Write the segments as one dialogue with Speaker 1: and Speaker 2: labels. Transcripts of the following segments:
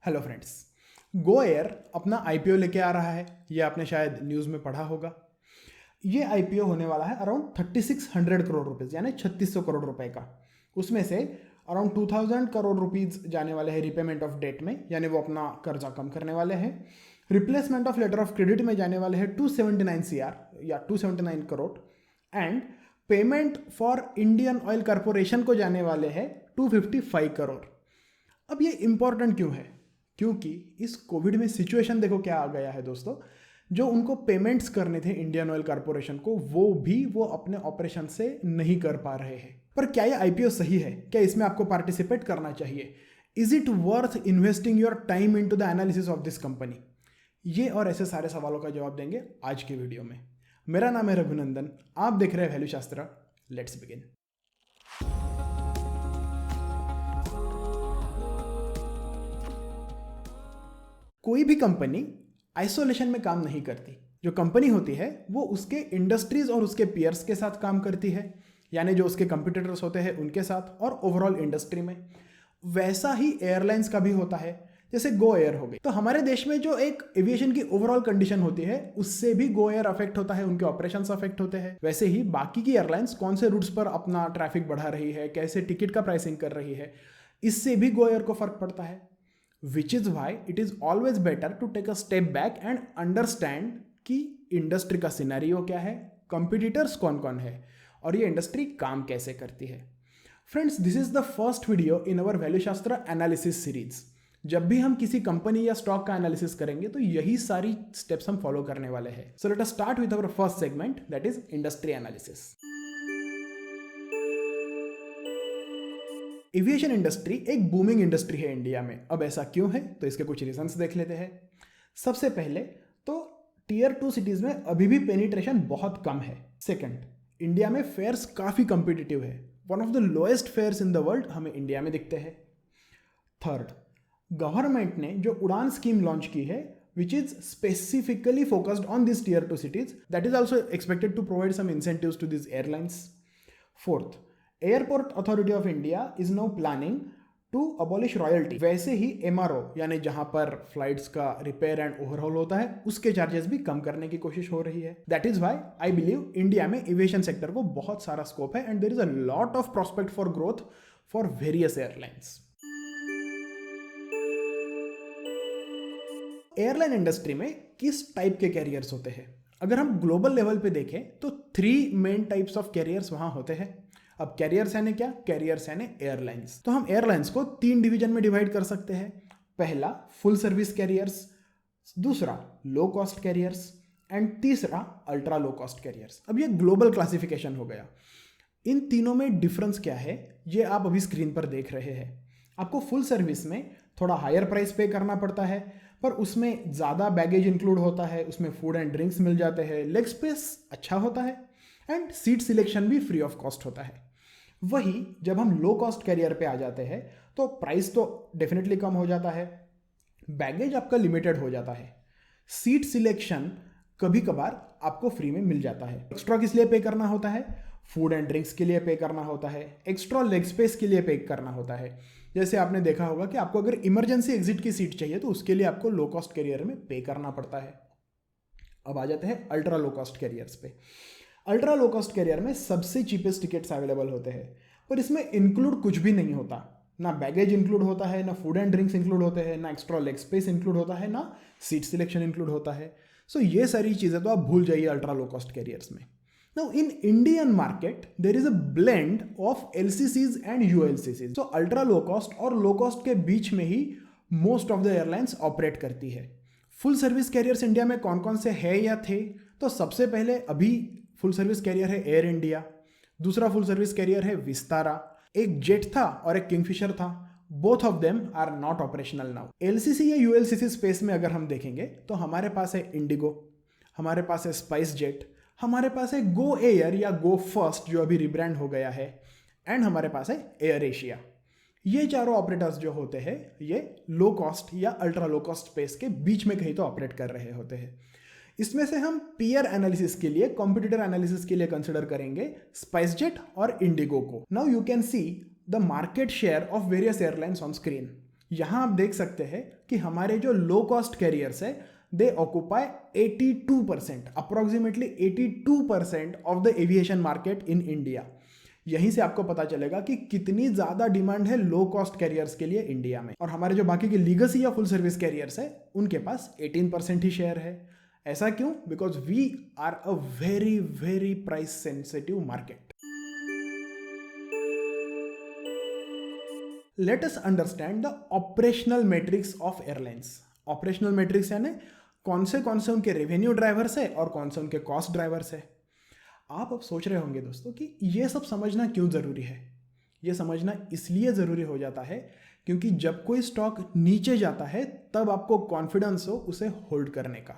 Speaker 1: Hello friends. Go Air अपना IPO लेके आ रहा है। ये आपने शायद न्यूज़ में पढ़ा होगा। ये आईपीओ होने वाला है अराउंड 3600 करोड़ रुपीज़ यानी 3600 करोड़ रुपए का। उसमें से अराउंड 2000 करोड़ रुपीज़ जाने वाले हैं रिपेमेंट ऑफ डेट में, यानी वो अपना कर्जा कम करने वाले हैं। Replacement of letter of credit में जाने वाले हैं 279 CR या 279 crore. And payment for Indian Oil Corporation को जाने वाले हैं 255 करोड़। अब ये इंपॉर्टेंट क्यों है? क्योंकि इस कोविड में सिचुएशन देखो क्या आ गया है दोस्तों। जो उनको पेमेंट्स करने थे इंडियन ऑयल कॉरपोरेशन को, वो अपने ऑपरेशन से नहीं कर पा रहे हैं। पर क्या ये आईपीओ सही है? क्या इसमें आपको पार्टिसिपेट करना चाहिए? Is it worth investing your time into the analysis of this company? ये और ऐसे सारे सवालों का जवाब देंगे आज के वीडियो में। मेरा नाम है रघुनंदन, आप देख रहे हैं वैल्यू शास्त्र। Let's begin. कोई भी कंपनी आइसोलेशन में काम नहीं करती। जो कंपनी होती है वो उसके इंडस्ट्रीज और उसके पीयर्स के साथ काम करती है, यानी जो उसके कंपटीटर्स होते हैं उनके साथ और ओवरऑल इंडस्ट्री में। वैसा ही एयरलाइंस का भी होता है। जैसे गो एयर हो गई, तो हमारे देश में जो एक एविएशन की ओवरऑल कंडीशन होती है उससे भी गो एयर अफेक्ट होता है, उनके ऑपरेशंस अफेक्ट होते हैं। वैसे ही बाकी की एयरलाइंस कौन से रूट्स पर अपना ट्रैफिक बढ़ा रही है, कैसे टिकट का प्राइसिंग कर रही है, इससे भी गो एयर को फर्क पड़ता है। Which is why it is always better to take a step back and understand कि इंडस्ट्री का सिनेरियो क्या है, कंपटीटर्स कौन कौन है और ये इंडस्ट्री काम कैसे करती है। Friends, this is the first video in our value शास्त्र एनालिसिस सीरीज। जब भी हम किसी कंपनी या स्टॉक का एनालिसिस करेंगे तो यही सारी स्टेप्स हम फॉलो करने वाले हैं। So let us start with our first segment, that is industry analysis. Aviation industry एक बूमिंग इंडस्ट्री है इंडिया में। अब ऐसा क्यों है, तो इसके कुछ रीजंस देख लेते हैं। सबसे पहले तो टीयर 2 सिटीज में अभी भी पेनिट्रेशन बहुत कम है। सेकंड, इंडिया में फेयर्स काफ़ी कम्पिटिटिव है। One of the lowest fares in the world हमें इंडिया में दिखते हैं। थर्ड, गवर्नमेंट ने जो उड़ान स्कीम लॉन्च की है which is specifically focused on this tier 2 cities, that is also expected to provide some incentives to this airlines. Fourth, airport authority of India is now planning to abolish royalty. वैसे ही MRO यानी जहां पर flights का repair and overhaul होता है उसके charges भी कम करने की कोशिश हो रही है। That is why I believe India में एविएशन सेक्टर को बहुत सारा स्कोप है and there is a lot of prospect for growth for various airlines. Airline industry में किस टाइप के कैरियर्स होते हैं? अगर हम ग्लोबल लेवल पे देखें तो 3 मेन टाइप्स ऑफ कैरियर्स वहां होते हैं। अब कैरियर्स यानी क्या? कैरियर्स यानी एयरलाइंस। तो हम एयरलाइंस को 3 डिवीजन में डिवाइड कर सकते हैं। पहला फुल सर्विस कैरियर्स, दूसरा लो कॉस्ट कैरियर्स एंड तीसरा अल्ट्रा लो कॉस्ट कैरियर्स। अब ये ग्लोबल क्लासिफिकेशन हो गया। इन तीनों में डिफरेंस क्या है ये आप अभी स्क्रीन पर देख रहे हैं। आपको फुल सर्विस में थोड़ा हायर प्राइस पे करना पड़ता है, पर उसमें ज़्यादा बैगेज इंक्लूड होता है, उसमें फूड एंड ड्रिंक्स मिल जाते हैं, लेग स्पेस अच्छा होता है एंड सीट सिलेक्शन भी फ्री ऑफ कॉस्ट होता है। वही जब हम लो कॉस्ट कैरियर पे आ जाते हैं तो प्राइस तो डेफिनेटली कम हो जाता है, बैगेज आपका लिमिटेड हो जाता है, सीट सिलेक्शन कभी कभार आपको फ्री में मिल जाता है। एक्स्ट्रा किस लिए पे करना होता है? फूड एंड ड्रिंक्स के लिए पे करना होता है, एक्स्ट्रा लेग स्पेस के लिए पे करना होता है। जैसे आपने देखा होगा कि आपको अगर इमरजेंसी एग्जिट की सीट चाहिए तो उसके लिए आपको लो कॉस्ट कैरियर में पे करना पड़ता है। अब आ जाते हैं अल्ट्रा लो कॉस्ट कैरियर्स पे। अल्ट्रा लो कॉस्ट कैरियर में सबसे चीपेस्ट टिकट्स अवेलेबल होते हैं, पर इसमें इंक्लूड कुछ भी नहीं होता। ना बैगेज इंक्लूड होता है, ना फूड एंड ड्रिंक्स इंक्लूड होते हैं, ना एक्स्ट्रा लेग स्पेस इंक्लूड होता है, ना सीट सिलेक्शन इंक्लूड होता है। सो ये सारी चीज़ें तो आप भूल जाइए अल्ट्रा लो कॉस्ट कैरियर्स में। Now in Indian market there is a blend of LCCs and ULCCs. So ultra low cost और लो कॉस्ट के बीच में ही most of the airlines operate करती है। फुल सर्विस कैरियर्स इंडिया में कौन कौन से है या थे? तो सबसे पहले अभी फुल सर्विस कैरियर है एयर इंडिया, दूसरा फुल सर्विस कैरियर है विस्तारा, एक जेट था और एक किंगफिशर था। Both of them are not operational now. LCC या यूएलसीसी स्पेस में अगर हम देखेंगे तो हमारे पास है इंडिगो, हमारे पास है स्पाइस जेट, हमारे पास है गो एयर या गो फर्स्ट जो अभी रिब्रांड हो गया है, एंड हमारे पास है एयर एशिया। ये चारों ऑपरेटर्स जो होते हैं ये लो कॉस्ट या अल्ट्रा लो कॉस्ट स्पेस के बीच में कहीं तो ऑपरेट कर रहे होते हैं। इसमें से हम पीयर एनालिसिस के लिए, कॉम्पिटिटर एनालिसिस के लिए कंसिडर करेंगे स्पाइस जेट और इंडिगो को। Now you can see the market share of various airlines on screen. यहां आप देख सकते हैं कि हमारे जो लो कॉस्ट कैरियर्स है दे occupy 82%, approximately 82% of the aviation market in India. यहीं से आपको पता चलेगा कि कितनी ज्यादा डिमांड है लो कॉस्ट कैरियर्स के लिए इंडिया में। और हमारे जो बाकी के लीगसी या फुल सर्विस कैरियर्स है उनके पास 18% ही शेयर है। ऐसा क्यों? Because we are a very very price sensitive market. Let us understand the operational matrix of airlines. Operational matrix यानी कौन से उनके रेवेन्यू ड्राइवर्स है और कौन से उनके कॉस्ट ड्राइवर्स है। आप अब सोच रहे होंगे दोस्तों कि ये सब समझना क्यों ज़रूरी है। ये समझना इसलिए ज़रूरी हो जाता है क्योंकि जब कोई स्टॉक नीचे जाता है तब आपको कॉन्फिडेंस हो उसे होल्ड करने का।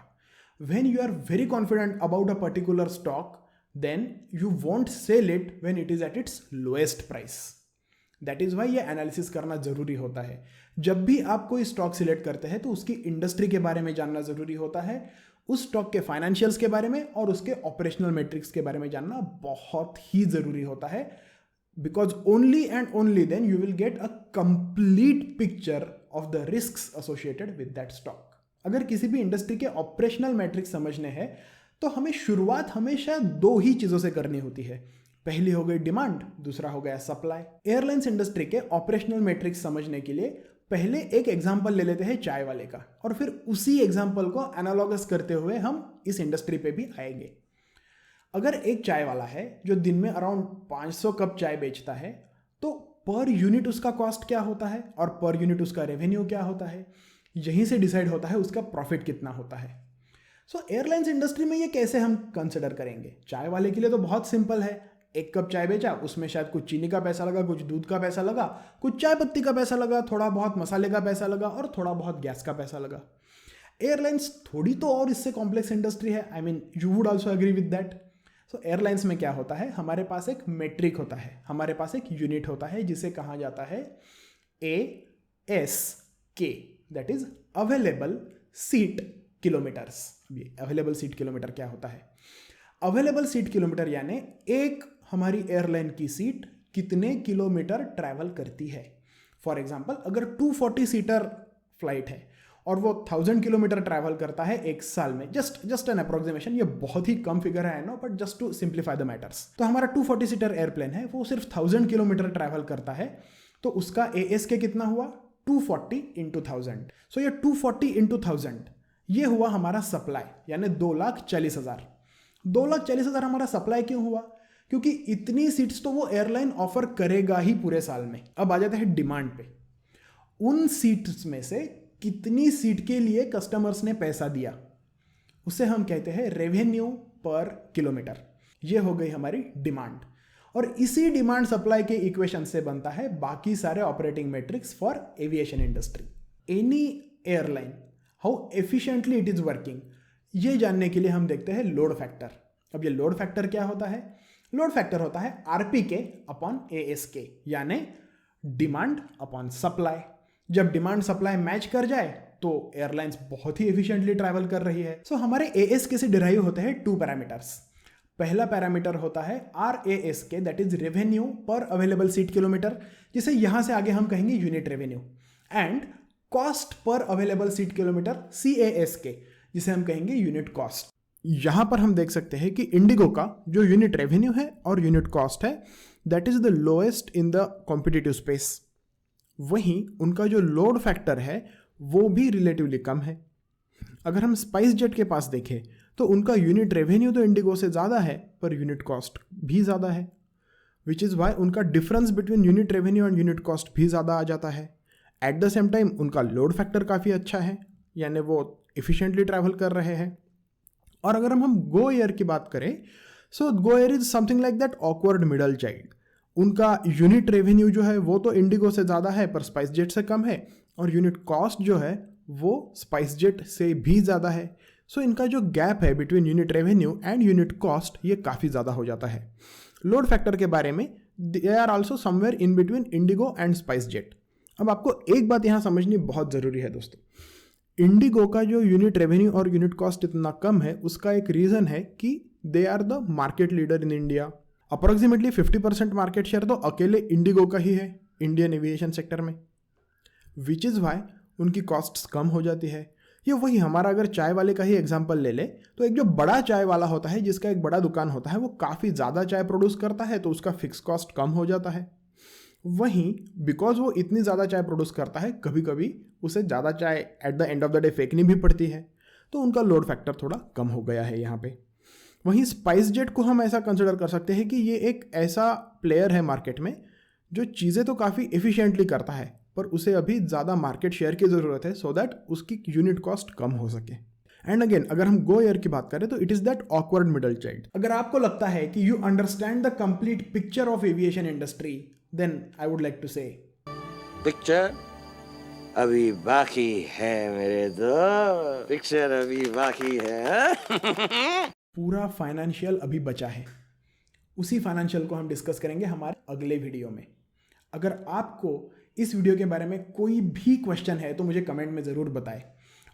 Speaker 1: When you are very confident about a particular stock then you want sell it when it is at its lowest price. That is why ये एनालिसिस करना जरूरी होता है। जब भी आप कोई स्टॉक सिलेक्ट करते हैं तो उसकी इंडस्ट्री के बारे में जानना जरूरी होता है, उस स्टॉक के फाइनेंशियल्स के बारे में और उसके ऑपरेशनल मैट्रिक्स के बारे में जानना बहुत ही जरूरी होता है। Because only and only then you will get a complete picture of the risks associated with that stock. अगर किसी भी इंडस्ट्री के ऑपरेशनल मैट्रिक्स समझने हैं तो हमें शुरुआत हमेशा दो ही चीजों से करनी होती है। पहली हो गई डिमांड, दूसरा हो गया सप्लाई। एयरलाइंस इंडस्ट्री के ऑपरेशनल मैट्रिक्स समझने के लिए पहले एक एग्जांपल ले लेते हैं चाय वाले का, और फिर उसी एग्जांपल को एनालॉगस करते हुए हम इस इंडस्ट्री पे भी आएंगे। अगर एक चाय वाला है जो दिन में अराउंड 500 कप चाय बेचता है तो पर यूनिट उसका कॉस्ट क्या होता है और पर यूनिट उसका रेवेन्यू क्या होता है, यहीं से डिसाइड होता है उसका प्रॉफिट कितना होता है। सो एयरलाइंस इंडस्ट्री में ये कैसे हम कंसिडर करेंगे? चाय वाले के लिए तो बहुत सिंपल है। एक कप चाय बेचा, उसमें शायद कुछ चीनी का पैसा लगा, कुछ दूध का पैसा लगा, कुछ चाय पत्ती का पैसा लगा, थोड़ा बहुत मसाले का पैसा लगा और थोड़ा बहुत गैस का पैसा लगा। एयरलाइंस थोड़ी तो और इससे कॉम्प्लेक्स इंडस्ट्री है। I mean you would also agree with that. So airlines में क्या होता है, हमारे पास एक मेट्रिक होता है, हमारे पास एक यूनिट होता है जिसे कहा जाता है ASK, that is available seat kilometres. ये अवेलेबल सीट किलोमीटर क्या होता है? अवेलेबल सीट किलोमीटर यानी एक हमारी एयरलाइन की सीट कितने किलोमीटर ट्रैवल करती है। फॉर एग्जाम्पल अगर 240 सीटर फ्लाइट है और वो 1000 किलोमीटर ट्रैवल करता है एक साल में, जस्ट एन अप्रोक्सीमेशन, ये बहुत ही कम फिगर है I know, but just to simplify the matters. तो हमारा 240 सीटर एयरप्लेन है, वो सिर्फ 1000 किलोमीटर ट्रैवल करता है, तो उसका ASK कितना हुआ? 240 इंटू 1000। सो ये 240 इंटू 1000 ये हुआ हमारा सप्लाई, यानी 2,40,000। 2,40,000 हमारा सप्लाई क्यों हुआ? क्योंकि इतनी सीट्स तो वो एयरलाइन ऑफर करेगा ही पूरे साल में। अब आ जाते हैं डिमांड पे। उन सीट्स में से कितनी सीट के लिए कस्टमर्स ने पैसा दिया, उसे हम कहते हैं रेवेन्यू पर किलोमीटर। ये हो गई हमारी डिमांड, और इसी डिमांड सप्लाई के इक्वेशन से बनता है बाकी सारे operating matrix for aviation industry. Any airline how efficiently it is working, ये जानने के लिए हम देखते हैं लोड फैक्टर। अब ये लोड फैक्टर क्या होता है? लोड फैक्टर होता है RPK अपॉन ASK, यानी डिमांड अपॉन सप्लाई। जब डिमांड सप्लाई मैच कर जाए तो एयरलाइंस बहुत ही एफिशिएंटली ट्रैवल कर रही है। सो हमारे ASK से डिराइव होते हैं 2 पैरामीटर्स। पहला पैरामीटर होता है RASK, दैट इज रेवेन्यू पर अवेलेबल सीट किलोमीटर, जिसे यहां से आगे हम कहेंगे unit revenue, and cost per available seat kilometre CASK, जिसे हम कहेंगे यूनिट कॉस्ट। यहां पर हम देख सकते हैं कि इंडिगो का जो यूनिट रेवेन्यू है और यूनिट कॉस्ट है that is the lowest in the competitive space. वहीं उनका जो लोड फैक्टर है वो भी रिलेटिवली कम है। अगर हम स्पाइस जेट के पास देखें तो उनका यूनिट रेवेन्यू तो इंडिगो से ज़्यादा है पर यूनिट कॉस्ट भी ज़्यादा है, विच इज़ वाई उनका difference between unit revenue and unit cost भी ज़्यादा आ जाता है। एट द सेम टाइम उनका लोड फैक्टर काफ़ी अच्छा है, यानी वो इफिशिएंटली ट्रैवल कर रहे हैं। और अगर हम गो एयर की बात करें, so Go Air is something like that awkward middle child. उनका यूनिट रेवेन्यू जो है वो तो इंडिगो से ज़्यादा है पर स्पाइस जेट से कम है, और यूनिट कॉस्ट जो है वो स्पाइस जेट से भी ज़्यादा है। सो इनका जो गैप है between unit revenue and unit cost ये काफ़ी ज़्यादा हो जाता है। लोड फैक्टर के बारे में they are also somewhere in between IndiGo and SpiceJet. अब आपको एक बात यहाँ समझनी बहुत ज़रूरी है दोस्तों, इंडिगो का जो यूनिट रेवेन्यू और यूनिट कॉस्ट इतना कम है उसका एक रीज़न है कि they are the market leader in India. Approximately 50% market share तो अकेले इंडिगो का ही है इंडियन एविएशन सेक्टर में। विच इज़ वाई उनकी कॉस्ट्स कम हो जाती है। ये वही हमारा अगर चाय वाले का ही एग्जांपल ले ले तो एक जो बड़ा चाय वाला होता है, जिसका एक बड़ा दुकान होता है, वो काफ़ी ज़्यादा चाय प्रोड्यूस करता है तो उसका फिक्स कॉस्ट कम हो जाता है। वहीं बिकॉज वो इतनी ज़्यादा चाय प्रोड्यूस करता है, कभी कभी उसे ज़्यादा चाय at the end of the day फेंकनी भी पड़ती है, तो उनका लोड फैक्टर थोड़ा कम हो गया है यहाँ पे। वहीं स्पाइस जेट को हम ऐसा कंसिडर कर सकते हैं कि ये एक ऐसा प्लेयर है मार्केट में जो चीज़ें तो काफ़ी एफिशिएंटली करता है, पर उसे अभी ज़्यादा मार्केट शेयर की ज़रूरत है सो दैट उसकी यूनिट कॉस्ट कम हो सके। एंड अगेन अगर हम गो एयर की बात करें तो it is that awkward middle child. अगर आपको लगता है कि you understand the complete picture of aviation industry, then I would like to say
Speaker 2: picture अभी बाकी है मेरे दोस्त, पिक्चर अभी बाकी है।
Speaker 1: पूरा फाइनेंशियल अभी बचा है। उसी फाइनेंशियल को हम डिस्कस करेंगे हमारे अगले वीडियो में। अगर आपको इस वीडियो के बारे में कोई भी क्वेश्चन है तो मुझे कमेंट में ज़रूर बताएं,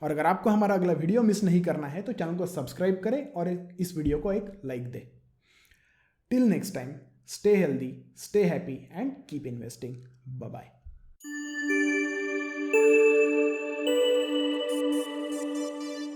Speaker 1: और अगर आपको हमारा अगला वीडियो मिस नहीं करना है तो चैनल को सब्सक्राइब करें और इस वीडियो को एक लाइक दें। Till next time, stay healthy, stay happy and keep investing. Bye bye.